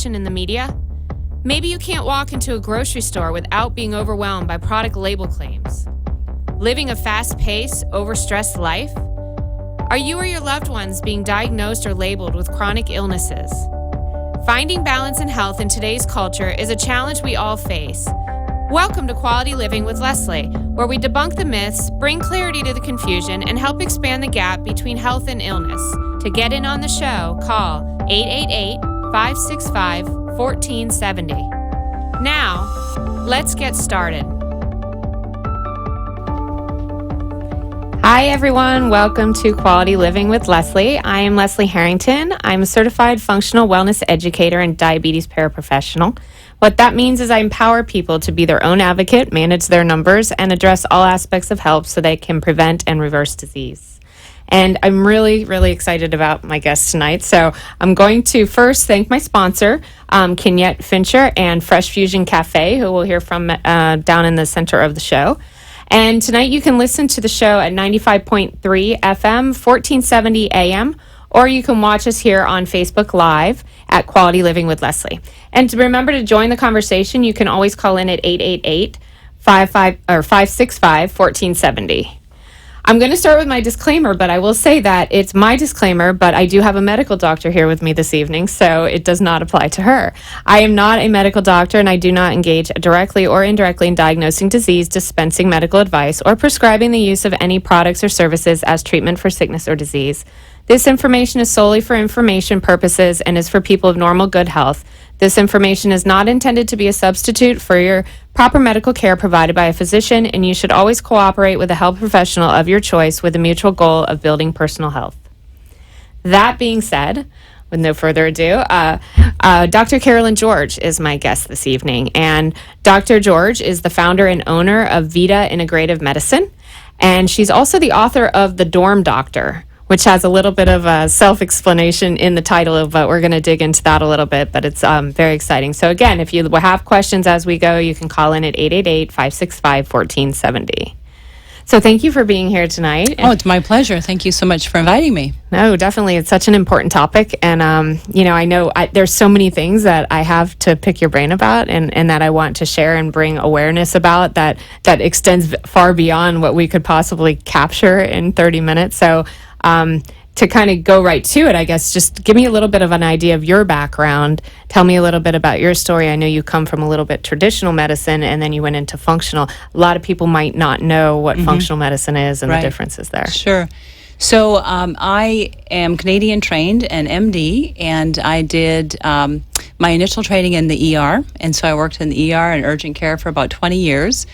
information in the media? Maybe you can't walk into a grocery store without being overwhelmed by product label claims. Living a fast-paced, overstressed life? Are you or your loved ones being diagnosed or labeled with chronic illnesses? Finding balance and health in today's culture is a challenge we all face. Welcome to Quality Living with Leslie, where we debunk the myths, bring clarity to the confusion, and help expand the gap between health and illness. To get in on the show, call 888-565-1470. Now, let's get started. Hi, everyone. Welcome to Quality Living with Leslie. I am Leslie Harrington. I'm a certified functional wellness educator and diabetes paraprofessional. What that means is I empower people to be their own advocate, manage their numbers, and address all aspects of health so they can prevent and reverse disease. And I'm really, really excited about my guest tonight. So I'm going to first thank my sponsor, Kenyette Fincher and Fresh Fusion Cafe, who we'll hear from down in the center of the show. And tonight you can listen to the show at 95.3 FM, 1470 AM, or you can watch us here on Facebook Live at Quality Living with Leslie. And to remember to join the conversation, you can always call in at 888-565-1470. I'm going to start with my disclaimer, but I will say that it's my disclaimer, but I do have a medical doctor here with me this evening, so it does not apply to her. I am not a medical doctor, and I do not engage directly or indirectly in diagnosing disease, dispensing medical advice, or prescribing the use of any products or services as treatment for sickness or disease. This information is solely for information purposes and is for people of normal good health. This information is not intended to be a substitute for your proper medical care provided by a physician, and you should always cooperate with a health professional of your choice with the mutual goal of building personal health. That being said, with no further ado, Dr. Carolyn George is my guest this evening, and Dr. George is the founder and owner of Vita Integrative Medicine, and she's also the author of The Dorm Doctor, which has a little bit of a self-explanation in the title, but we're going to dig into that a little bit, but it's very exciting. So again, if you have questions as we go, you can call in at 888-565-1470. So thank you for being here tonight. Oh, it's my pleasure. Thank you so much for inviting me. No, definitely. It's such an important topic. And, I know there's so many things that I have to pick your brain about and that I want to share and bring awareness about that extends far beyond what we could possibly capture in 30 minutes. So to kind of go right to it, I guess, just give me a little bit of an idea of your background. Tell me a little bit about your story. I know you come from a little bit traditional medicine and then you went into functional. A lot of people might not know what functional medicine is and the differences there. Sure. So I am Canadian trained and MD, and I did my initial training in the ER. And so I worked in the ER and urgent care for about 20 years.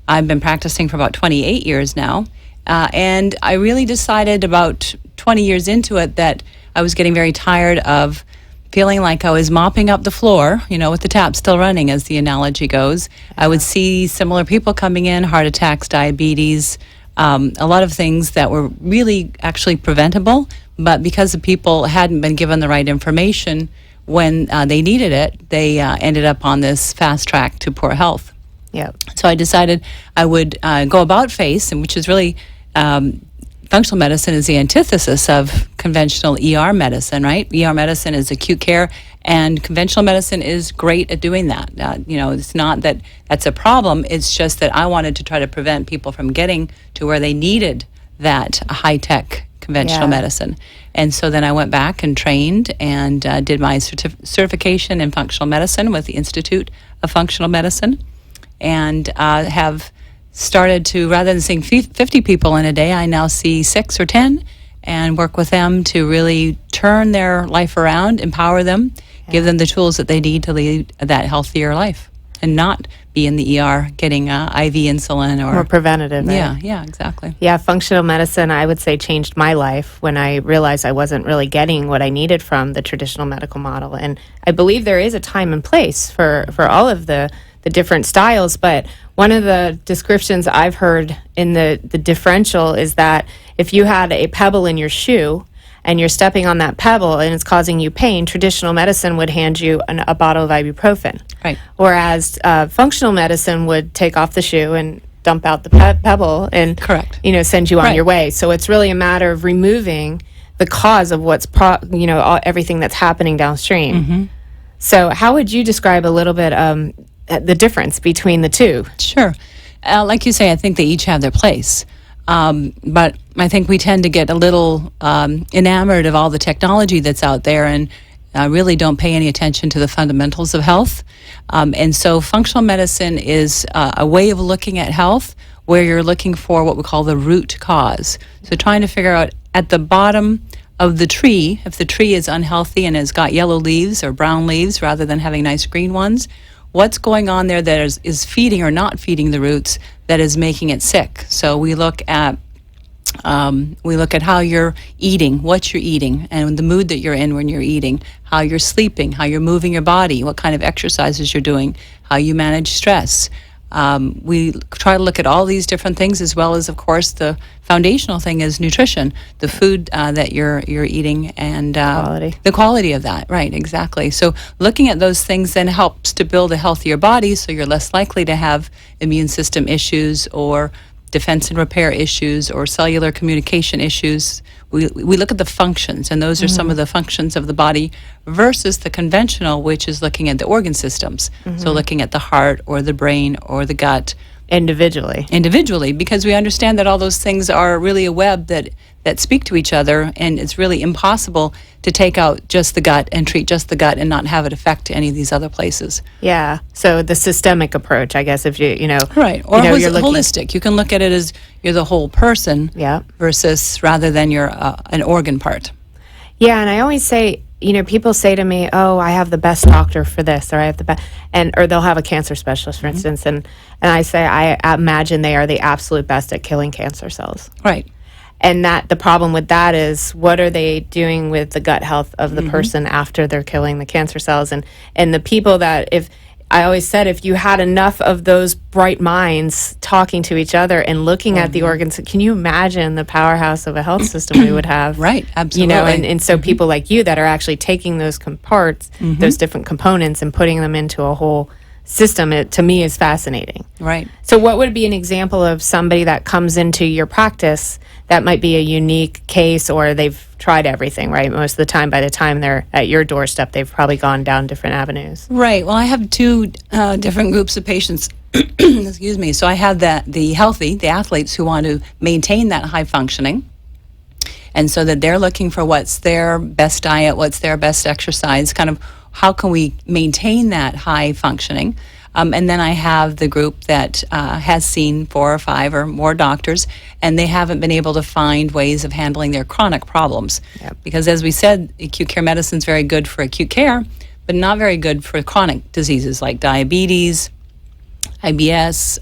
I've been practicing for about 28 years now. And I really decided about 20 years into it that I was getting very tired of feeling like I was mopping up the floor, with the tap still running, as the analogy goes. I would see similar people coming in, heart attacks, diabetes, a lot of things that were really actually preventable, but because the people hadn't been given the right information when they needed it, they ended up on this fast track to poor health. Yeah. So I decided I would go about face, and which is really functional medicine is the antithesis of conventional ER medicine, right? ER medicine is acute care, and conventional medicine is great at doing that. It's not that that's a problem. It's just that I wanted to try to prevent people from getting to where they needed that high-tech conventional medicine. And so then I went back and trained and did my certification in functional medicine with the Institute of Functional Medicine, and have started to, rather than seeing 50 people in a day, I now see 6 or 10 and work with them to really turn their life around, empower them, give them the tools that they need to lead that healthier life and not be in the ER getting IV insulin or preventative. Yeah, exactly. Yeah, functional medicine, I would say, changed my life when I realized I wasn't really getting what I needed from the traditional medical model. And I believe there is a time and place for all of the different styles, but one of the descriptions I've heard in the differential is that if you had a pebble in your shoe and you're stepping on that pebble and it's causing you pain, traditional medicine would hand you a bottle of ibuprofen. Right. Whereas functional medicine would take off the shoe and dump out the pebble and Correct. Send you on your way. So it's really a matter of removing the cause of what's everything that's happening downstream. Mm-hmm. So how would you describe a little bit the difference between the two? Sure. Like you say, I think they each have their place. But I think we tend to get a little enamored of all the technology that's out there and really don't pay any attention to the fundamentals of health. And so functional medicine is a way of looking at health where you're looking for what we call the root cause. So trying to figure out at the bottom of the tree, if the tree is unhealthy and has got yellow leaves or brown leaves rather than having nice green ones, what's going on there that is feeding or not feeding the roots that is making it sick. So we look at how you're eating, what you're eating, and the mood that you're in when you're eating, how you're sleeping, how you're moving your body, what kind of exercises you're doing, how you manage stress. We try to look at all these different things, as well as, of course, the foundational thing is nutrition, the food that you're eating, and the quality of that. Right, exactly. So looking at those things then helps to build a healthier body, so you're less likely to have immune system issues or defense and repair issues or cellular communication issues. We look at the functions, and those are some of the functions of the body versus the conventional, which is looking at the organ systems. So looking at the heart or the brain or the gut. Individually, because we understand that all those things are really a web that speak to each other, and it's really impossible to take out just the gut and treat just the gut and not have it affect any of these other places. Yeah. So the systemic approach, I guess, if you know. Right. Or you're holistic. You can look at it as you're the whole person versus rather than you're an organ part. Yeah, and I always say, people say to me, "Oh, I have the best doctor for this," or "I have the best," or they'll have a cancer specialist, for instance, and I say, I imagine they are the absolute best at killing cancer cells. Right. And that the problem with that is, what are they doing with the gut health of the person after they're killing the cancer cells? And the people that, I always said, if you had enough of those bright minds talking to each other and looking at the organs, can you imagine the powerhouse of a health system we would have? Right, absolutely. And so people like you that are actually taking those parts, those different components, and putting them into a whole system, it to me is fascinating. Right. So what would be an example of somebody that comes into your practice that might be a unique case, or they've tried everything, right? Most of the time, by the time they're at your doorstep, they've probably gone down different avenues. Right. Well, I have two different groups of patients. Excuse me. So I have the healthy, the athletes who want to maintain that high functioning. And so that they're looking for what's their best diet, what's their best exercise, kind of how can we maintain that high functioning. And then I have the group that has seen 4 or 5 or more doctors, and they haven't been able to find ways of handling their chronic problems. Yep. Because as we said, acute care medicine is very good for acute care, but not very good for chronic diseases like diabetes, IBS,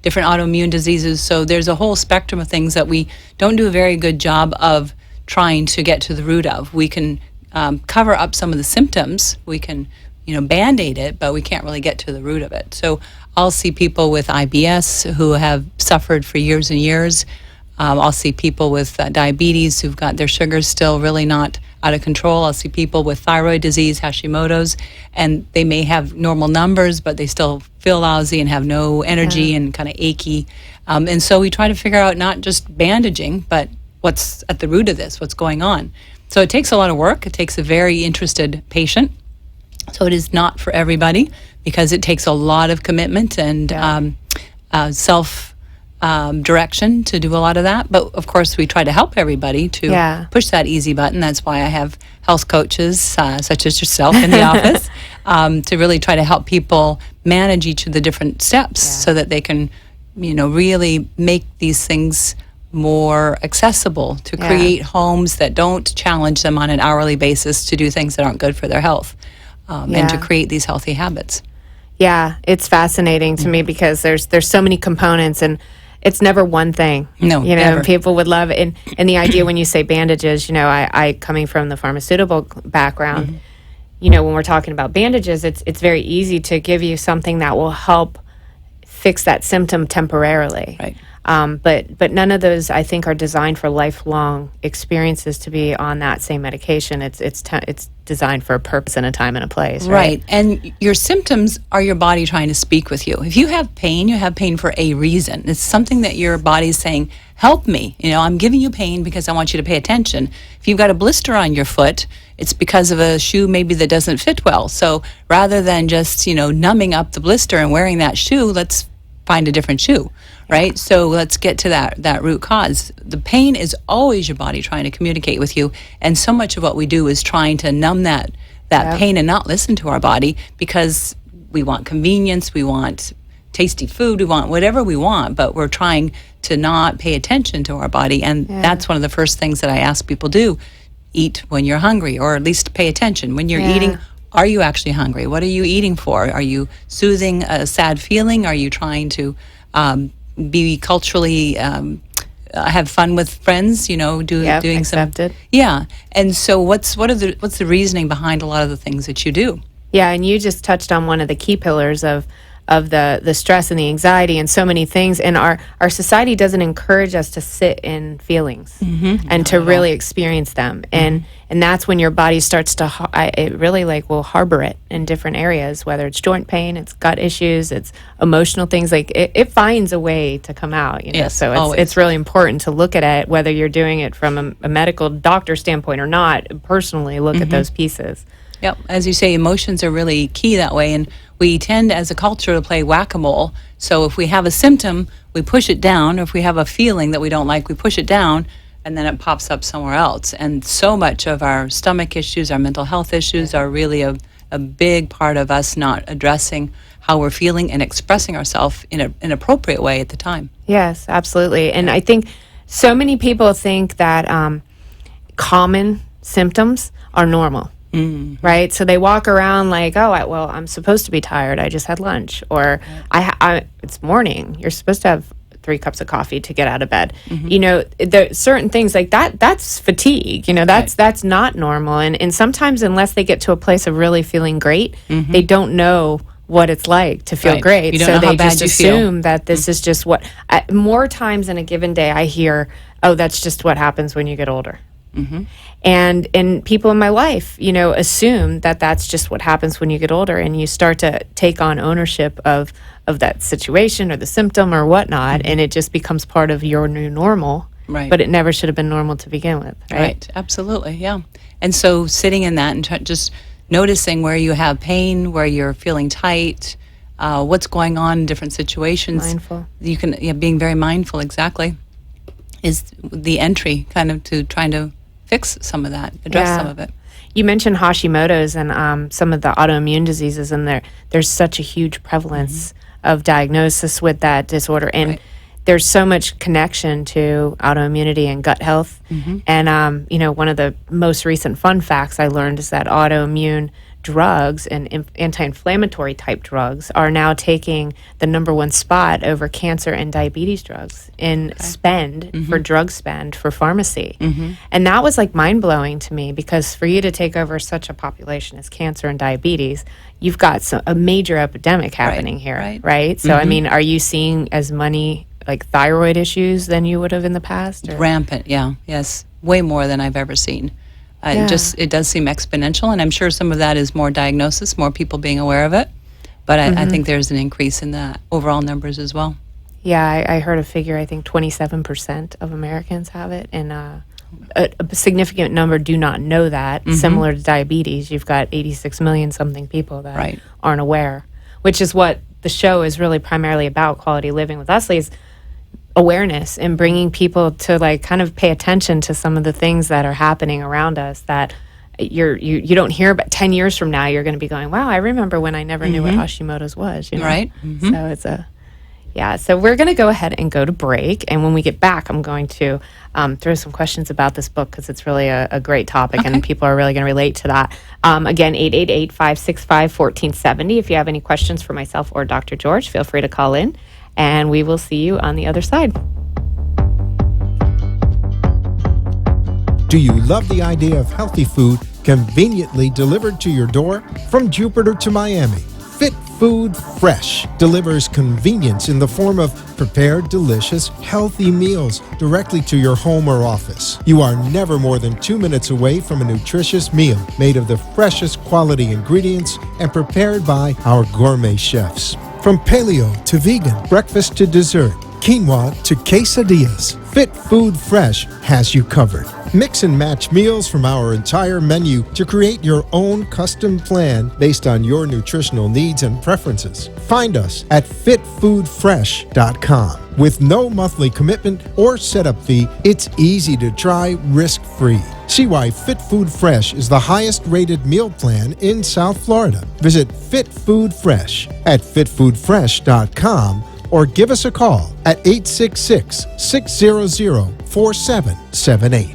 different autoimmune diseases. So there's a whole spectrum of things that we don't do a very good job of trying to get to the root of. We can cover up some of the symptoms. We can Band-Aid it, but we can't really get to the root of it. So I'll see people with IBS who have suffered for years and years. I'll see people with diabetes who've got their sugars still really not out of control. I'll see people with thyroid disease, Hashimoto's, and they may have normal numbers, but they still feel lousy and have no energy and kind of achy. And so we try to figure out not just bandaging, but what's at the root of this, what's going on. So it takes a lot of work. It takes a very interested patient. So it is not for everybody because it takes a lot of commitment and self-direction to do a lot of that. But, of course, we try to help everybody to push that easy button. That's why I have health coaches such as yourself in the office to really try to help people manage each of the different steps so that they can, really make these things more accessible, to create homes that don't challenge them on an hourly basis to do things that aren't good for their health. And to create these healthy habits. Yeah, it's fascinating to me because there's so many components, and it's never one thing. No, never. People would love it. And the idea when you say bandages, I coming from the pharmaceutical background, when we're talking about bandages, it's very easy to give you something that will help fix that symptom temporarily. Right. But none of those, I think, are designed for lifelong experiences to be on that same medication. It's designed for a purpose and a time and a place, right? And your symptoms are your body trying to speak with you. If you have pain for a reason. It's something that your body's saying, help me. I'm giving you pain because I want you to pay attention. If you've got a blister on your foot it's because of a shoe maybe that doesn't fit well. So rather than just, numbing up the blister and wearing that shoe, let's find a different shoe, right? So let's get to that root cause. The pain is always your body trying to communicate with you, and so much of what we do is trying to numb that pain and not listen to our body, because we want convenience, we want tasty food, we want whatever we want, but we're trying to not pay attention to our body. And that's one of the first things that I ask people do: eat when you're hungry, or at least pay attention when you're eating. Are you actually hungry? What are you eating for? Are you soothing a sad feeling? Are you trying to be culturally have fun with friends? Doing accepted. And so what's the reasoning behind a lot of the things that you do? Yeah, and you just touched on one of the key pillars of the stress and the anxiety and so many things. And our society doesn't encourage us to sit in feelings and to really experience them. And that's when your body starts to, it really will harbor it in different areas, whether it's joint pain, it's gut issues, it's emotional things. It finds a way to come out, Yes, so it's really important to look at it, whether you're doing it from a medical doctor standpoint or not. Personally, look at those pieces. Yep. As you say, emotions are really key that way. And we tend as a culture to play whack-a-mole. So if we have a symptom, we push it down. If we have a feeling that we don't like, we push it down, and then it pops up somewhere else. And so much of our stomach issues, our mental health issues are really a big part of us not addressing how we're feeling and expressing ourselves in an appropriate way at the time. Yes, absolutely. And I think so many people think that common symptoms are normal. Right? So they walk around like, I'm supposed to be tired. I just had lunch. Or it's morning. You're supposed to have 3 cups of coffee to get out of bed. There certain things like that, that's fatigue. That's not normal. And sometimes, unless they get to a place of really feeling great, they don't know what it's like to feel great. You don't so know how they bad just you feel. assume that this is just what, more times in a given day, I hear, that's just what happens when you get older. And people in my life, assume that that's just what happens when you get older, and you start to take on ownership of that situation or the symptom or whatnot, and it just becomes part of your new normal. Right. But it never should have been normal to begin with. Right. Absolutely. Yeah. And so sitting in that and just noticing where you have pain, where you're feeling tight, what's going on in different situations. Mindful. You can, being very mindful, exactly, is the entry kind of to trying to fix some of that, address some of it. You mentioned Hashimoto's and some of the autoimmune diseases, and there's such a huge prevalence of diagnosis with that disorder. And there's so much connection to autoimmunity and gut health. And, one of the most recent fun facts I learned is that autoimmune drugs and anti-inflammatory type drugs are now taking the #1 spot over cancer and diabetes drugs in spend for drug spend for pharmacy. And that was mind-blowing to me, because for you to take over such a population as cancer and diabetes, you've got a major epidemic happening here, right? So, I mean, are you seeing as many thyroid issues than you would have in the past? Or? Rampant, yes. Way more than I've ever seen. It does seem exponential, and I'm sure some of that is more diagnosis, more people being aware of it. But I think there's an increase in the overall numbers as well. Yeah, I heard a figure, I think 27% of Americans have it, and a significant number do not know that. Similar to diabetes, you've got 86 million something people that aren't aware, which is what the show is really primarily about, Quality Living with Leslie, is awareness and bringing people to kind of pay attention to some of the things that are happening around us that you don't hear about. 10 years from now, you're going to be going, wow, I remember when I never knew what Hashimoto's was. Right. So it's so we're going to go ahead and go to break. And when we get back, I'm going to throw some questions about this book, because it's really a great topic and people are really going to relate to that. Again, 888-565-1470. If you have any questions for myself or Dr. George, feel free to call in. And we will see you on the other side. Do you love the idea of healthy food conveniently delivered to your door? From Jupiter to Miami, Fit Food Fresh delivers convenience in the form of prepared, delicious, healthy meals directly to your home or office. You are never more than 2 minutes away from a nutritious meal made of the freshest quality ingredients and prepared by our gourmet chefs. From paleo to vegan, breakfast to dessert, quinoa to quesadillas, Fit Food Fresh has you covered. Mix and match meals from our entire menu to create your own custom plan based on your nutritional needs and preferences. Find us at fitfoodfresh.com. With no monthly commitment or setup fee, it's easy to try risk-free. See why Fit Food Fresh is the highest rated meal plan in South Florida. Visit Fit Food Fresh at fitfoodfresh.com or give us a call at 866-600-4778.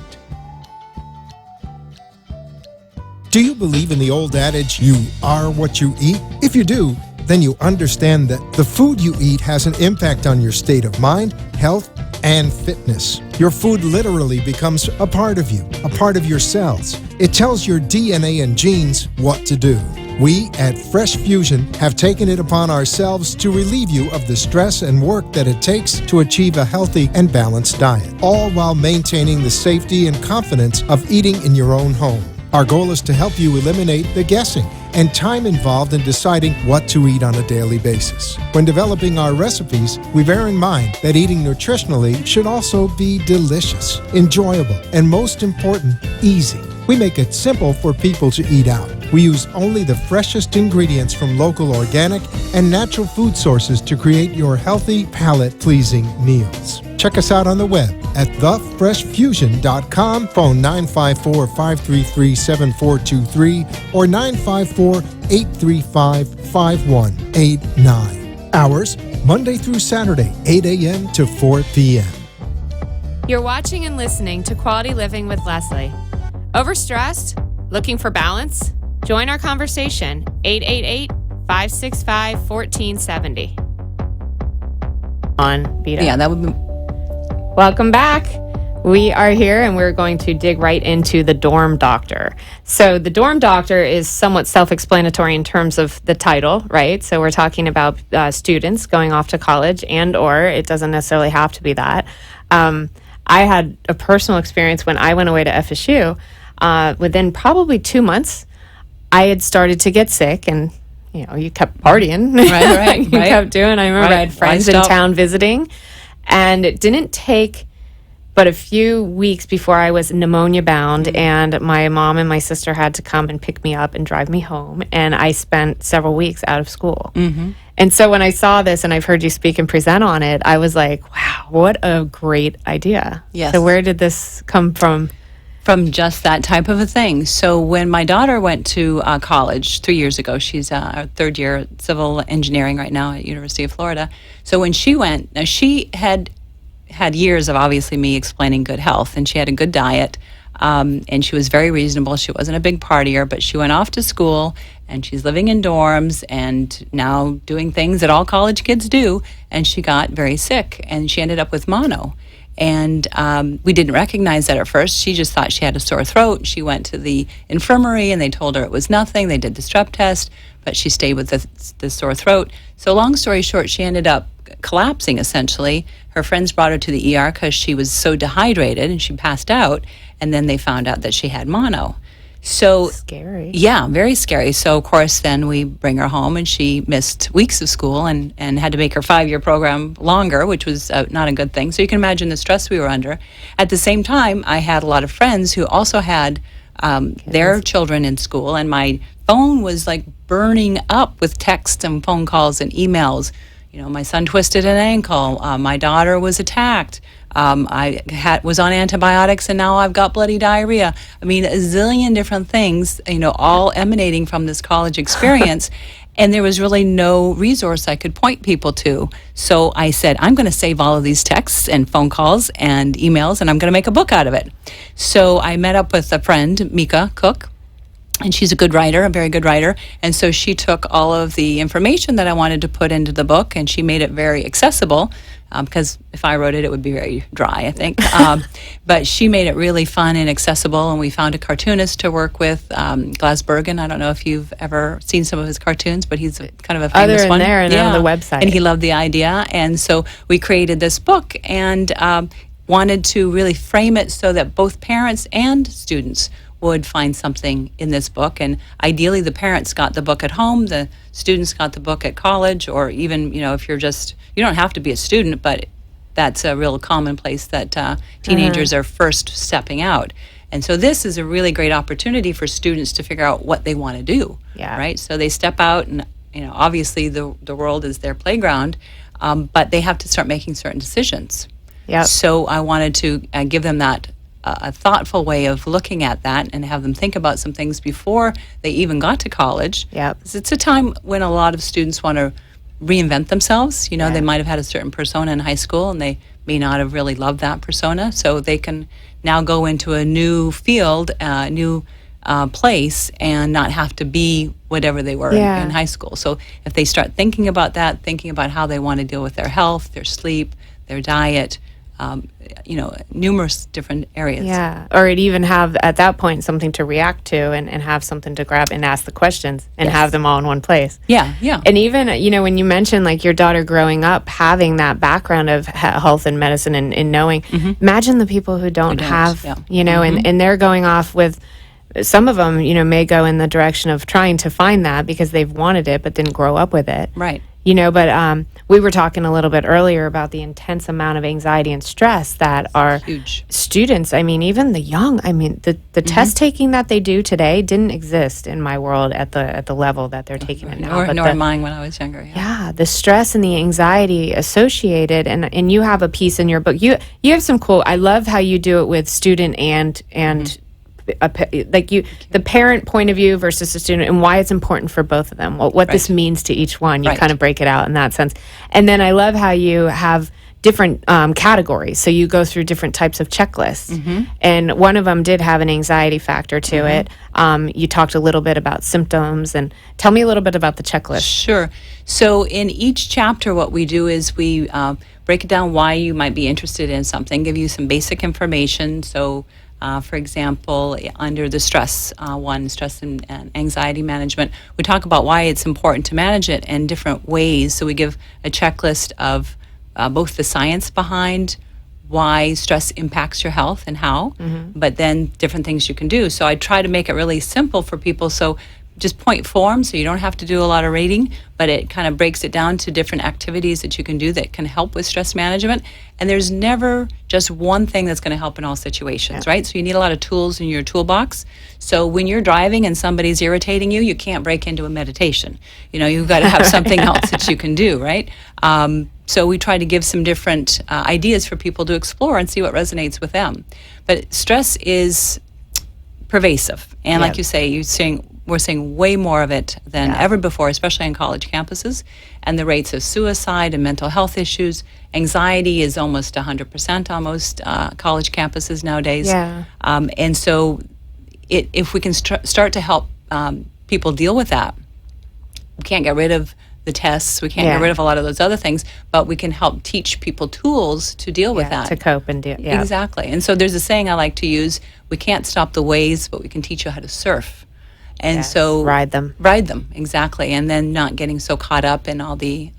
Do you believe in the old adage, you are what you eat? If you do, then you understand that the food you eat has an impact on your state of mind, health, and fitness. Your food literally becomes a part of you, a part of your cells. It tells your DNA and genes what to do. We at Fresh Fusion have taken it upon ourselves to relieve you of the stress and work that it takes to achieve a healthy and balanced diet, all while maintaining the safety and confidence of eating in your own home. Our goal is to help you eliminate the guessing and time involved in deciding what to eat on a daily basis. When developing our recipes, we bear in mind that eating nutritionally should also be delicious, enjoyable, and most important, easy. We make it simple for people to eat out. We use only the freshest ingredients from local organic and natural food sources to create your healthy, palate-pleasing meals. Check us out on the web at thefreshfusion.com, phone 954-533-7423 or 954-835-5189. Hours, Monday through Saturday, 8 a.m. to 4 p.m. You're watching and listening to Quality Living with Leslie. Overstressed? Looking for balance? Join our conversation, 888-565-1470. On Vita. Yeah, that would be... Welcome back. We are here and we're going to dig right into the dorm doctor. So the dorm doctor is somewhat self-explanatory in terms of the title, right? So we're talking about students going off to college, and or it doesn't necessarily have to be that. I had a personal experience when I went away to FSU. Within probably 2 months, I had started to get sick, and you kept partying. Right. You kept doing. I remember I had friends in town visiting, and it didn't take but a few weeks before I was pneumonia bound, and my mom and my sister had to come and pick me up and drive me home, and I spent several weeks out of school. Mm-hmm. And so when I saw this, and I've heard you speak and present on it, I was like, wow, what a great idea. Yes. So where did this come from? From just that type of a thing. So when my daughter went to college 3 years ago, she's a third year civil engineering right now at University of Florida. So when she went, now she had years of obviously me explaining good health, and she had a good diet, and she was very reasonable. She wasn't a big partier, but she went off to school, and she's living in dorms and now doing things that all college kids do, and she got very sick, and she ended up with mono. And we didn't recognize that at first. She just thought she had a sore throat. She went to the infirmary, and they told her it was nothing. They did the strep test, but she stayed with the sore throat. So long story short, she ended up collapsing, essentially. Her friends brought her to the ER because she was so dehydrated, and she passed out. And then they found out that she had mono. So scary. Yeah, very scary. So of course then we bring her home, and she missed weeks of school and had to make her 5-year program longer, which was not a good thing. So you can imagine the stress we were under. At the same time, I had a lot of friends who also had their children in school, and my phone was like burning up with texts and phone calls and emails. My son twisted an ankle. My daughter was attacked. I was on antibiotics, and now I've got bloody diarrhea. I mean, a zillion different things, all emanating from this college experience. And there was really no resource I could point people to. So I said, I'm going to save all of these texts and phone calls and emails, and I'm going to make a book out of it. So I met up with a friend, Mika Cook, and she's a good writer, a very good writer. And so she took all of the information that I wanted to put into the book, and she made it very accessible, because if I wrote it, it would be very dry, I think. But she made it really fun and accessible, and we found a cartoonist to work with, Glasbergen. I don't know if you've ever seen some of his cartoons, but he's kind of a famous one. There and on the website. And he loved the idea. And so we created this book, and wanted to really frame it so that both parents and students would find something in this book. And ideally the parents got the book at home, the students got the book at college, or even, if you're you don't have to be a student, but that's a real commonplace that teenagers are first stepping out. And so this is a really great opportunity for students to figure out what they want to do, right? So they step out, and obviously the world is their playground, but they have to start making certain decisions. So I wanted to give them that a thoughtful way of looking at that and have them think about some things before they even got to college. 'Cause it's a time when a lot of students want to reinvent themselves. They might have had a certain persona in high school, and they may not have really loved that persona, so they can now go into a new field, new place, and not have to be whatever they were in high school. So if they start thinking about that, thinking about how they want to deal with their health, their sleep, their diet, numerous different areas. Or it even have, at that point, something to react to and have something to grab and ask the questions and have them all in one place. And even, when you mentioned like your daughter growing up, having that background of health and medicine and knowing, imagine the people who don't have, and they're going off with, some of them, may go in the direction of trying to find that because they've wanted it but didn't grow up with it. But we were talking a little bit earlier about the intense amount of anxiety and stress that our students, even the young, the test taking that they do today didn't exist in my world at the level that they're taking it now. Nor mine when I was younger. The stress and the anxiety associated, and you have a piece in your book. You have some cool, I love how you do it with student and the parent point of view versus the student, and why it's important for both of them, what this means to each one. You kind of break it out in that sense. And then I love how you have different categories, so you go through different types of checklists, and one of them did have an anxiety factor to it. You talked a little bit about symptoms, and tell me a little bit about the checklist. Sure. So in each chapter, what we do is we break it down why you might be interested in something, give you some basic information. So for example, under the stress stress and anxiety management, we talk about why it's important to manage it in different ways. So we give a checklist of both the science behind why stress impacts your health and how, but then different things you can do. So I try to make it really simple for people. So just point form, so you don't have to do a lot of rating, but it kind of breaks it down to different activities that you can do that can help with stress management. And there's never just one thing that's going to help in all situations, right? So you need a lot of tools in your toolbox. So when you're driving and somebody's irritating you, you can't break into a meditation. You've got to have something else that you can do, right? So we try to give some different ideas for people to explore and see what resonates with them. But stress is pervasive. And like you say, we're seeing way more of it than ever before, especially on college campuses. And the rates of suicide and mental health issues, anxiety is almost 100% on most college campuses nowadays. And so if we can start to help people deal with that, we can't get rid of the tests, we can't get rid of a lot of those other things, but we can help teach people tools to deal with that. To cope and deal. Exactly. And so there's a saying I like to use, we can't stop the waves, but we can teach you how to surf. And so ride them, exactly, and then not getting so caught up in all the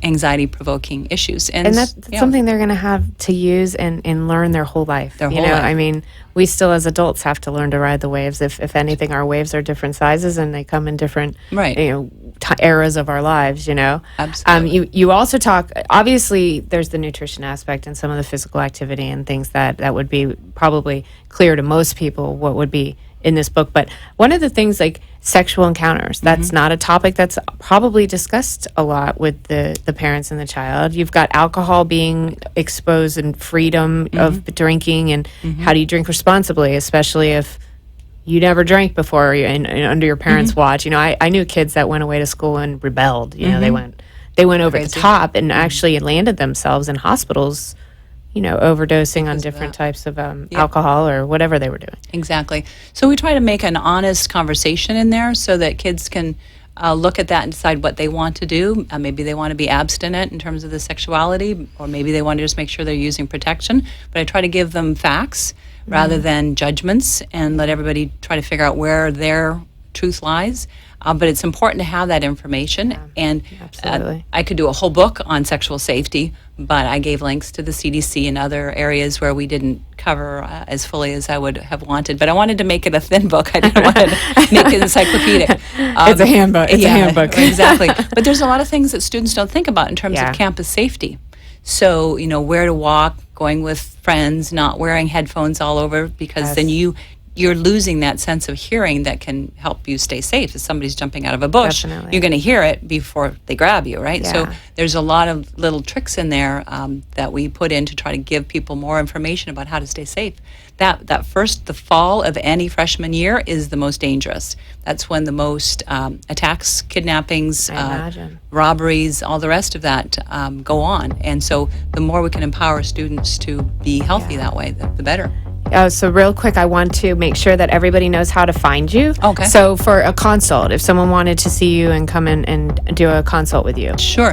anxiety-provoking issues. And that's something they're going to have to use and learn their whole life. We still as adults have to learn to ride the waves. If anything, our waves are different sizes and they come in different eras of our lives. Absolutely. You also talk. Obviously, there's the nutrition aspect and some of the physical activity and things that would be probably clear to most people what would be in this book. But one of the things, like sexual encounters, that's not a topic that's probably discussed a lot with the parents and the child. You've got alcohol being exposed and freedom of drinking, and how do you drink responsibly, especially if you never drank before and under your parents' watch. I knew kids that went away to school and rebelled. They went over the top and actually landed themselves in hospitals, overdosing on different types of alcohol or whatever they were doing. Exactly. So we try to make an honest conversation in there so that kids can look at that and decide what they want to do. Maybe they want to be abstinent in terms of the sexuality, or maybe they want to just make sure they're using protection. But I try to give them facts rather than judgments and let everybody try to figure out where their truth lies. But it's important to have that information. And I could do a whole book on sexual safety, but I gave links to the CDC and other areas where we didn't cover as fully as I would have wanted. But I wanted to make it a thin book. I didn't want to make it encyclopedic. It's a handbook. It's a handbook. Exactly. But there's a lot of things that students don't think about in terms of campus safety. So, where to walk, going with friends, not wearing headphones all over, because then you're losing that sense of hearing that can help you stay safe. If somebody's jumping out of a bush, Definitely. you're going to hear it before they grab you, right? Yeah. So there's a lot of little tricks in there that we put in to try to give people more information about how to stay safe. The fall of any freshman year is the most dangerous. That's when the most attacks, kidnappings, I imagine. robberies, all the rest of that go on. And so the more we can empower students to be healthy that way, the better. So real quick, I want to make sure that everybody knows how to find you. Okay. So for a consult, if someone wanted to see you and come in and do a consult with you. Sure.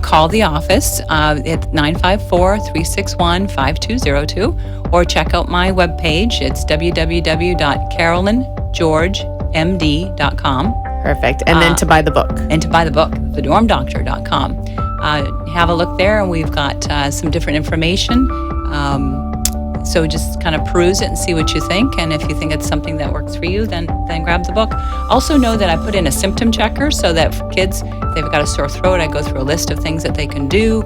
Call the office at 954-361-5202 or check out my webpage. It's www.carolyngeorgemd.com. Perfect. And then to buy the book. And to buy the book, thedormdoctor.com. Have a look there, and we've got some different information. So just kind of peruse it and see what you think. And if you think it's something that works for you, then grab the book. Also know that I put in a symptom checker so that for kids, if they've got a sore throat, I go through a list of things that they can do,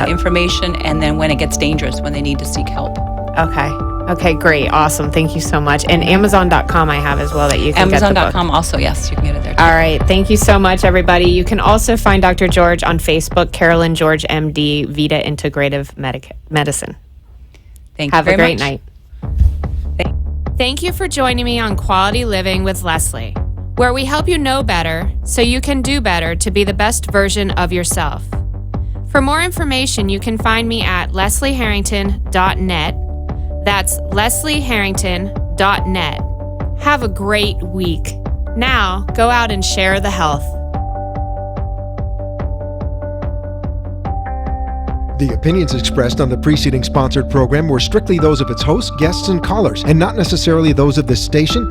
information, and then when it gets dangerous, when they need to seek help. Okay, great. Awesome. Thank you so much. And Amazon.com I have as well that you can get the book. Amazon.com also, yes, you can get it there too. All right. Thank you so much, everybody. You can also find Dr. George on Facebook, Carolyn George, MD, Vita Integrative Medicine. Thank you Have very a great much. night. Thank you for joining me on Quality Living with Leslie, where we help you know better so you can do better to be the best version of yourself. For more information, you can find me at leslieharrington.net. That's leslieharrington.net. Have a great week. Now, go out and share the health. The opinions expressed on the preceding sponsored program were strictly those of its hosts, guests, and callers, and not necessarily those of this station, its